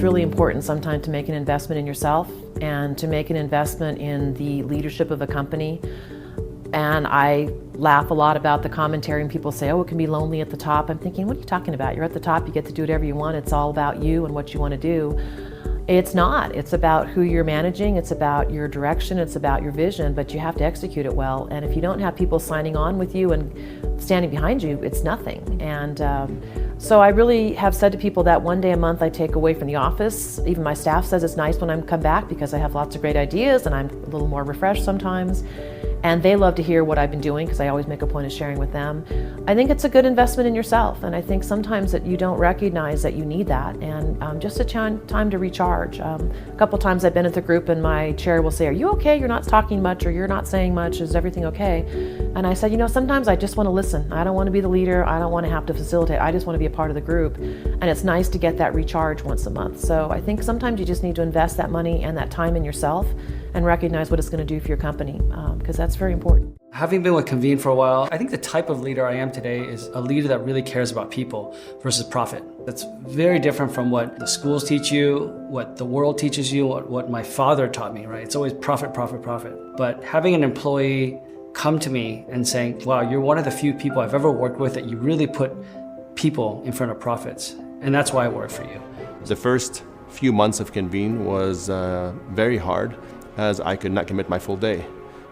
really important sometimes to make an investment in yourself and to make an investment in the leadership of a company. And I laugh a lot about the commentary and people say, oh, it can be lonely at the top. I'm thinking, what are you talking about? You're at the top, you get to do whatever you want. It's all about you and what you want to do. It's not. It's about who you're managing. It's about your direction. It's about your vision, but you have to execute it well. And if you don't have people signing on with you and standing behind you, it's nothing. And so I really have said to people that one day a month I take away from the office. Even my staff says it's nice when I come back because I have lots of great ideas and I'm a little more refreshed sometimes. And they love to hear what I've been doing because I always make a point of sharing with them. I think it's a good investment in yourself, and I think sometimes that you don't recognize that you need that, and just a time to recharge. A couple times I've been at the group and my chair will say, are you okay? You're not talking much, or you're not saying much. Is everything okay? And I said, sometimes I just want to listen. I don't want to be the leader. I don't want to have to facilitate. I just want to be a part of the group. And it's nice to get that recharge once a month. So I think sometimes you just need to invest that money and that time in yourself and recognize what it's going to do for your company, because that's very important. Having been with Convene for a while, I think the type of leader I am today is a leader that really cares about people versus profit. That's very different from what the schools teach you, what the world teaches you, what my father taught me, right? It's always profit, profit, profit. But having an employee come to me and saying, wow, you're one of the few people I've ever worked with that you really put people in front of profits. And that's why I work for you. The first few months of Convene was very hard, as I could not commit my full day.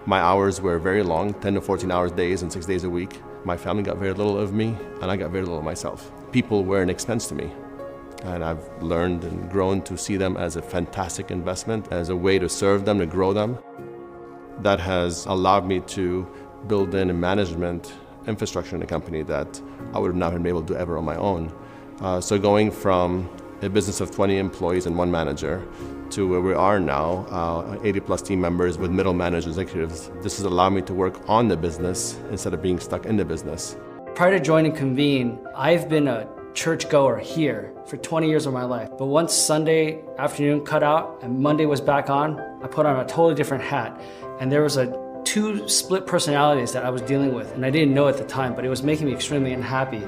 My hours were very long, 10 to 14 hours days and 6 days a week. My family got very little of me, and I got very little of myself. People were an expense to me, and I've learned and grown to see them as a fantastic investment, as a way to serve them, to grow them. That has allowed me to build in a management infrastructure in a company that I would have not been able to do ever on my own. So going from a business of 20 employees and one manager to where we are now, 80 plus team members with middle managers, executives. This has allowed me to work on the business instead of being stuck in the business. Prior to joining Convene, I've been a churchgoer here for 20 years of my life. But once Sunday afternoon cut out and Monday was back on, I put on a totally different hat. And there was two split personalities that I was dealing with, and I didn't know at the time, but it was making me extremely unhappy.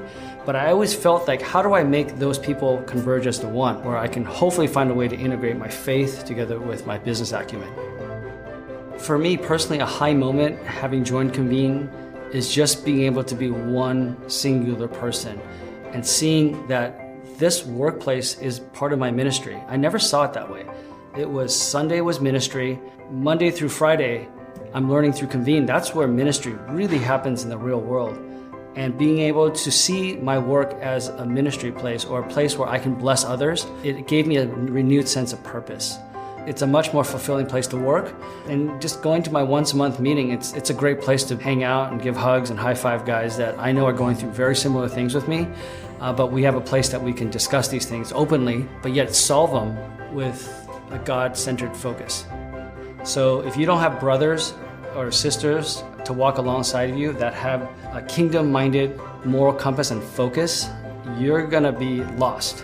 But I always felt like, how do I make those people converge as to one, where I can hopefully find a way to integrate my faith together with my business acumen. For me personally, a high moment having joined Convene is just being able to be one singular person and seeing that this workplace is part of my ministry. I never saw it that way. It was Sunday was ministry, Monday through Friday, I'm learning through Convene. That's where ministry really happens in the real world. And being able to see my work as a ministry place or a place where I can bless others, it gave me a renewed sense of purpose. It's a much more fulfilling place to work. And just going to my once a month meeting, it's a great place to hang out and give hugs and high five guys that I know are going through very similar things with me. But we have a place that we can discuss these things openly, but yet solve them with a God-centered focus. So if you don't have brothers or sisters to walk alongside of you that have a kingdom-minded moral compass and focus, you're gonna be lost.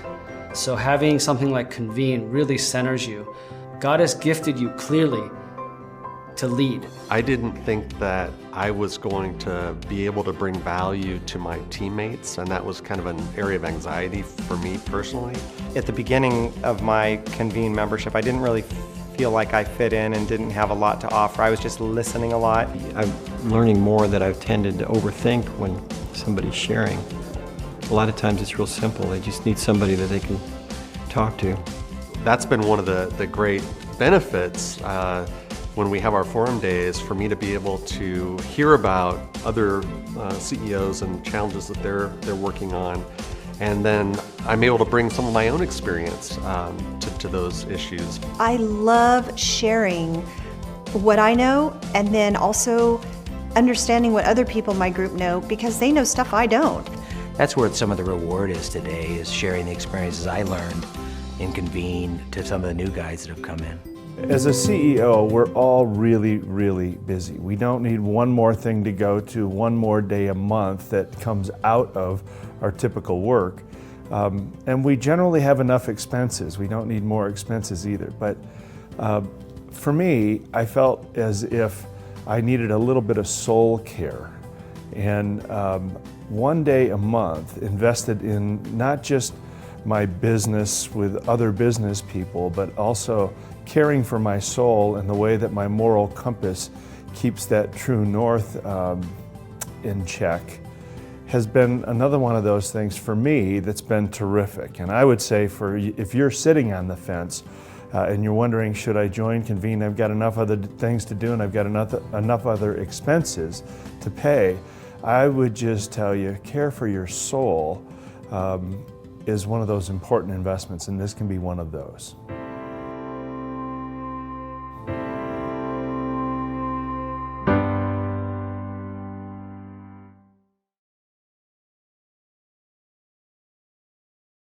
So having something like Convene really centers you. God has gifted you clearly to lead. I didn't think that I was going to be able to bring value to my teammates, and that was kind of an area of anxiety for me personally. At the beginning of my Convene membership, I didn't really feel like I fit in and didn't have a lot to offer. I was just listening a lot. I'm learning more that I've tended to overthink when somebody's sharing. A lot of times it's real simple. They just need somebody that they can talk to. That's been one of the great benefits when we have our forum days, for me to be able to hear about other CEOs and challenges that they're working on. And then I'm able to bring some of my own experience to those issues. I love sharing what I know and then also understanding what other people in my group know, because they know stuff I don't. That's where some of the reward is today, is sharing the experiences I learned in Convene to some of the new guys that have come in. As a CEO, we're all really, really busy. We don't need one more thing to go to, one more day a month that comes out of our typical work. And we generally have enough expenses. We don't need more expenses either. But for me, I felt as if I needed a little bit of soul care. And one day a month invested in not just my business with other business people, but also caring for my soul in the way that my moral compass keeps that true north in check, has been another one of those things for me that's been terrific. And I would say if you're sitting on the fence and you're wondering, should I join Convene? I've got enough other things to do and I've got enough other expenses to pay. I would just tell you, care for your soul is one of those important investments, and this can be one of those.